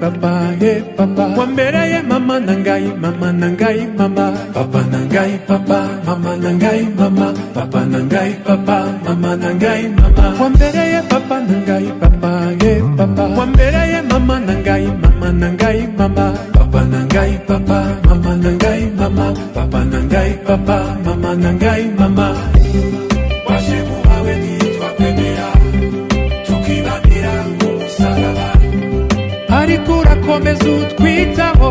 papa, hey papa. Wambere mama nangai, mama nangai, mama. Papa nangai, papa, mama nangai, mama. Papa nangai, papa, mama nangai, mama. Wambere papa nangai, papa, hey papa. Wambere mama nangai, mama nangai, mama. Papa nangai, papa, mama nangai, mama. Papa nangai, papa, mama nangai, mama. Washemu wawe ni twapendera, tukibanira umusaraba. Ariko urakomeza utwitaho,